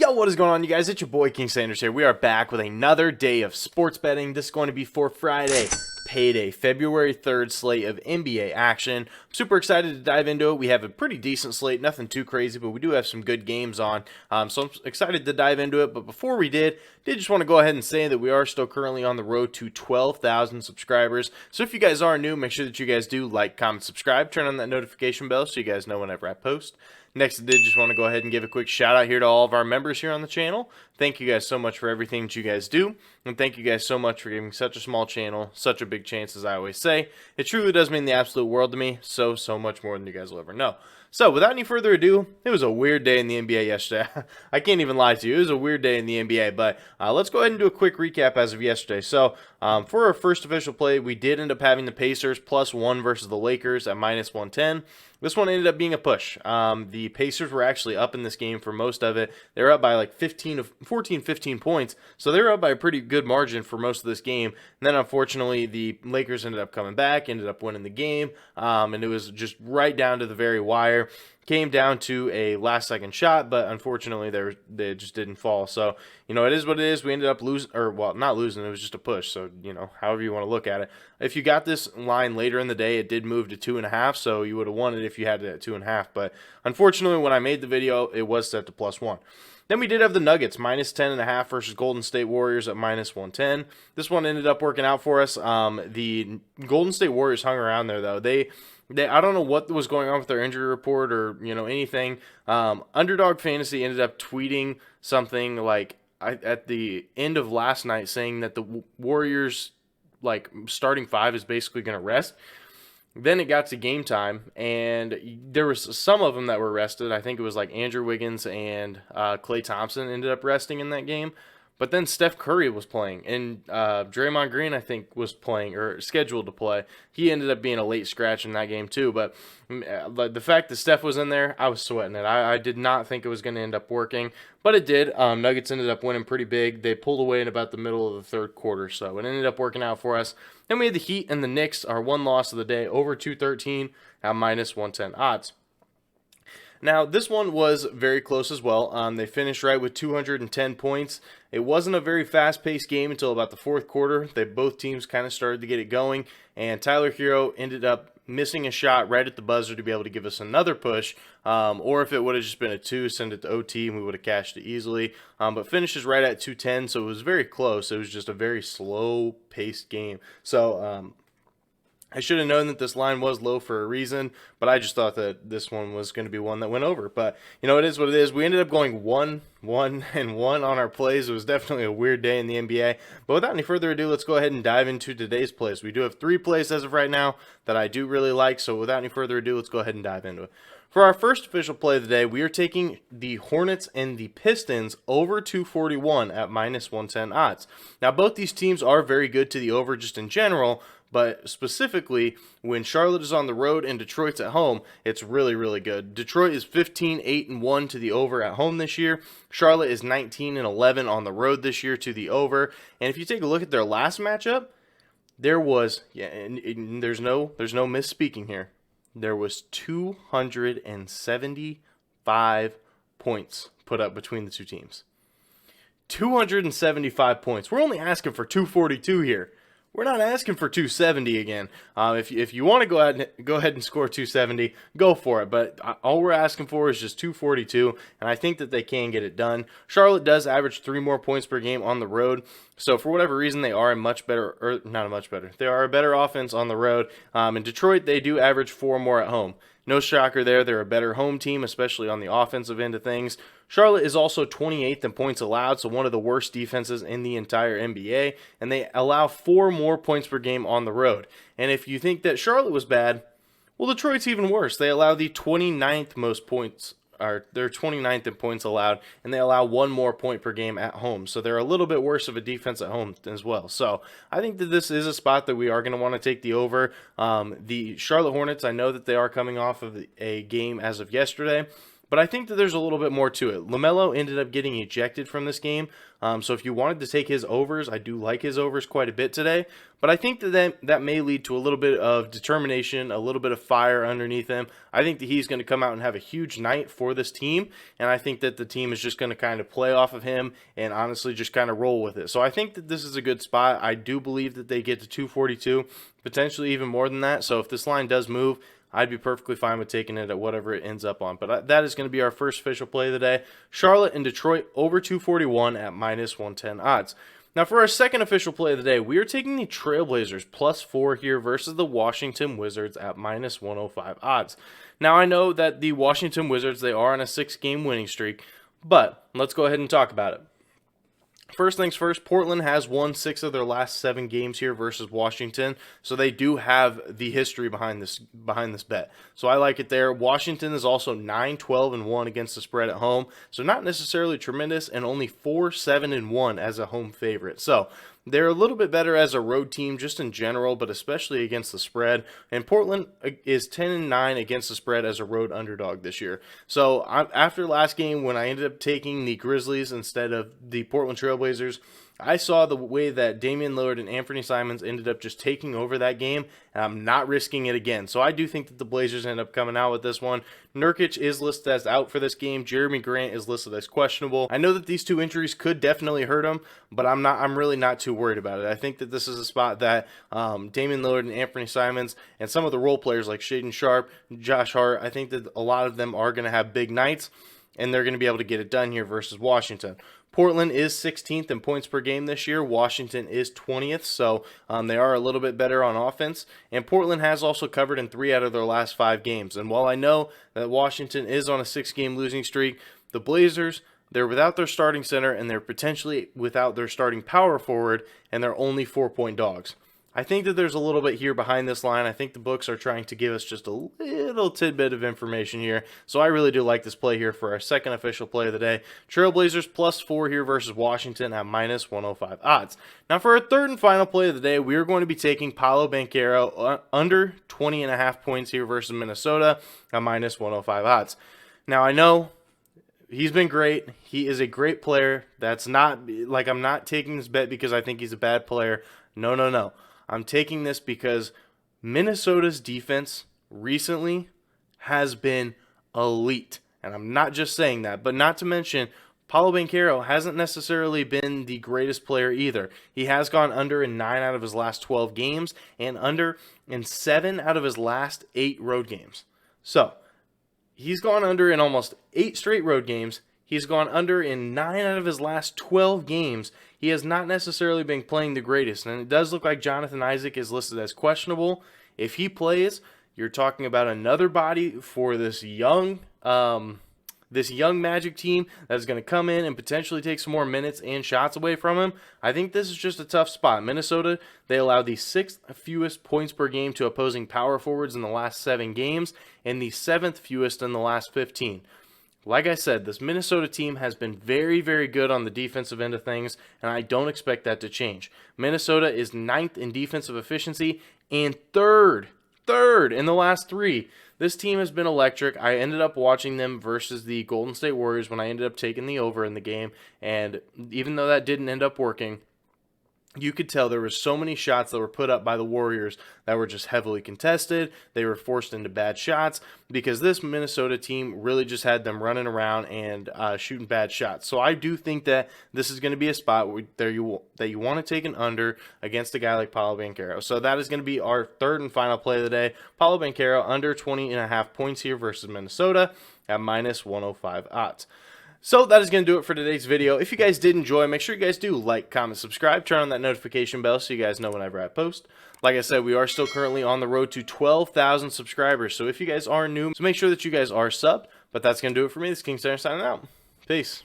Yo, what is going on, you guys? It's your boy King Sanders here. We are back with another day of sports betting. This is going to be for Friday, Payday, February 3rd slate of NBA action. I'm super excited to dive into it. We have a pretty decent slate, nothing too crazy, but we do have some good games on. So I'm excited to dive into it. But before we did just want to go ahead and say that we are still currently on the road to 12,000 subscribers. So if you guys are new, make sure that you guys do like, comment, subscribe, turn on that notification bell so you guys know whenever I post. Next, I did just want to go ahead and give a quick shout out here to all of our members here on the channel. Thank you guys so much for everything that you guys do. And thank you guys so much for giving such a small channel such a big chance, as I always say. It truly does mean the absolute world to me. So much more than you guys will ever know. So without any further ado, it was a weird day in the NBA yesterday. I can't even lie to you. It was a weird day in the NBA. But let's go ahead and do a quick recap as of yesterday. So for our first official play, we did end up having the Pacers +1 versus the Lakers at -110. This one ended up being a push. The Pacers were actually up in this game for most of it. They were up by like 14, 15 points. So they were up by a pretty good margin for most of this game. And then unfortunately, the Lakers ended up coming back, ended up winning the game. And it was just right down to the very wire. Came down to a last-second shot, but unfortunately, they just didn't fall. So, you know, it is what it is. We ended up losing, or, well, not losing. It was just a push. So, you know, however you want to look at it. If you got this line later in the day, it did move to 2.5, so you would have won it if you had it at 2.5. But unfortunately, when I made the video, it was set to +1. Then we did have the Nuggets, -10.5 versus Golden State Warriors at -110. This one ended up working out for us. The Golden State Warriors hung around there, though. I don't know what was going on with their injury report or, you know, anything. Underdog Fantasy ended up tweeting something like at the end of last night saying that the Warriors, like, starting five is basically going to rest. Then it got to game time, and there was some of them that were rested. I think it was like Andrew Wiggins and Klay Thompson ended up resting in that game. But then Steph Curry was playing, and Draymond Green, I think, was playing or scheduled to play. He ended up being a late scratch in that game too. But the fact that Steph was in there, I was sweating it. I did not think it was going to end up working, but it did. Nuggets ended up winning pretty big. They pulled away in about the middle of the third quarter, so it ended up working out for us. Then we had the Heat and the Knicks, our one loss of the day, over 213 at -110 odds. Now, this one was very close as well. They finished right with 210 points. It wasn't a very fast-paced game until about the fourth quarter. Both teams kind of started to get it going, and Tyler Hero ended up missing a shot right at the buzzer to be able to give us another push, or if it would have just been a 2, send it to OT, and we would have cashed it easily. But finishes right at 210, so it was very close. It was just a very slow-paced game. So, I should have known that this line was low for a reason, but I just thought that this one was going to be one that went over. But, you know, it is what it is. We ended up going 1, 1, and 1 on our plays. It was definitely a weird day in the NBA. But without any further ado, let's go ahead and dive into today's plays. We do have 3 plays as of right now that I do really like. So without any further ado, let's go ahead and dive into it. For our first official play of the day, we are taking the Hornets and the Pistons over 241 at -110 odds. Now, both these teams are very good to the over just in general, but specifically, when Charlotte is on the road and Detroit's at home, it's really, really good. Detroit is 15-8-1 to the over at home this year. Charlotte is 19-11 on the road this year to the over. And if you take a look at their last matchup, there was, and there's no misspeaking here, there was 275 points put up between the two teams. 275 points. We're only asking for 242 here. We're not asking for 270 again. If you want to go ahead and score 270, go for it. But all we're asking for is just 242, and I think that they can get it done. Charlotte does average 3 more points per game on the road, so for whatever reason, they are They are a better offense on the road. In Detroit, they do average 4 more at home. No shocker there. They're a better home team, especially on the offensive end of things. Charlotte is also 28th in points allowed, so one of the worst defenses in the entire NBA, and they allow 4 more points per game on the road. And if you think that Charlotte was bad, well, Detroit's even worse. They allow the 29th most points, or they're 29th in points allowed, and they allow 1 more point per game at home. So they're a little bit worse of a defense at home as well. So I think that this is a spot that we are going to want to take the over. The Charlotte Hornets, I know that they are coming off of a game as of yesterday, But I think that there's a little bit more to it. LaMelo ended up getting ejected from this game. So if you wanted to take his overs, I do like his overs quite a bit today. But I think that may lead to a little bit of determination, a little bit of fire underneath him. I think that he's going to come out and have a huge night for this team. And I think that the team is just going to kind of play off of him and honestly just kind of roll with it. So I think that this is a good spot. I do believe that they get to 242, potentially even more than that. So if this line does move, I'd be perfectly fine with taking it at whatever it ends up on. But that is going to be our first official play of the day. Charlotte and Detroit over 241 at minus 110 odds. Now for our second official play of the day, we are taking the Trailblazers +4 here versus the Washington Wizards at minus 105 odds. Now I know that the Washington Wizards, they are on a 6-game winning streak, but let's go ahead and talk about it. First things first, Portland has won 6 of their last 7 games here versus Washington, so they do have the history behind this bet. So I like it there. Washington is also 9-12-1 against the spread at home, so not necessarily tremendous, and only 4-7-1 as a home favorite. So they're a little bit better as a road team just in general, but especially against the spread. And Portland is 10-9 against the spread as a road underdog this year. So after last game, when I ended up taking the Grizzlies instead of the Portland Trailblazers, I saw the way that Damian Lillard and Anthony Simons ended up just taking over that game, and I'm not risking it again. So I do think that the Blazers end up coming out with this one. Nurkic is listed as out for this game. Jeremy Grant is listed as questionable. I know that these 2 injuries could definitely hurt him, but I'm really not too worried about it. I think that this is a spot that Damian Lillard and Anthony Simons and some of the role players like Shaedon Sharpe, Josh Hart, I think that a lot of them are going to have big nights, and they're going to be able to get it done here versus Washington. Portland is 16th in points per game this year. Washington is 20th, so they are a little bit better on offense. And Portland has also covered in 3 out of their last 5 games. And while I know that Washington is on a 6-game losing streak, the Blazers, they're without their starting center, and they're potentially without their starting power forward, and they're only 4-point dogs. I think that there's a little bit here behind this line. I think the books are trying to give us just a little tidbit of information here. So I really do like this play here for our second official play of the day. Trailblazers +4 here versus Washington at minus 105 odds. Now for our third and final play of the day, we are going to be taking Paolo Banchero under 20.5 points here versus Minnesota at minus 105 odds. Now I know he's been great. He is a great player. That's not like I'm not taking this bet because I think he's a bad player. No. I'm taking this because Minnesota's defense recently has been elite. And I'm not just saying that, but not to mention, Paolo Banchero hasn't necessarily been the greatest player either. He has gone under in 9 out of his last 12 games and under in 7 out of his last 8 road games. So, he's gone under in almost 8 straight road games. He's gone under in 9 out of his last 12 games. He has not necessarily been playing the greatest. And it does look like Jonathan Isaac is listed as questionable. If he plays, you're talking about another body for this young Magic team that is going to come in and potentially take some more minutes and shots away from him. I think this is just a tough spot. Minnesota, they allowed the 6th fewest points per game to opposing power forwards in the last 7 games and the 7th fewest in the last 15. Like I said, this Minnesota team has been very, very good on the defensive end of things, and I don't expect that to change. Minnesota is 9th in defensive efficiency and third in the last 3. This team has been electric. I ended up watching them versus the Golden State Warriors when I ended up taking the over in the game, and even though that didn't end up working, you could tell there were so many shots that were put up by the Warriors that were just heavily contested. They were forced into bad shots because this Minnesota team really just had them running around and shooting bad shots. So I do think that this is going to be a spot that you want to take an under against a guy like Paolo Banchero. So that is going to be our third and final play of the day. Paolo Banchero under 20.5 points here versus Minnesota at minus 105 odds. So that is going to do it for today's video. If you guys did enjoy, make sure you guys do like, comment, subscribe, turn on that notification bell so you guys know whenever I post. Like I said, we are still currently on the road to 12,000 subscribers. So if you guys are new, so make sure that you guys are subbed. But that's going to do it for me. This is King Center signing out. Peace.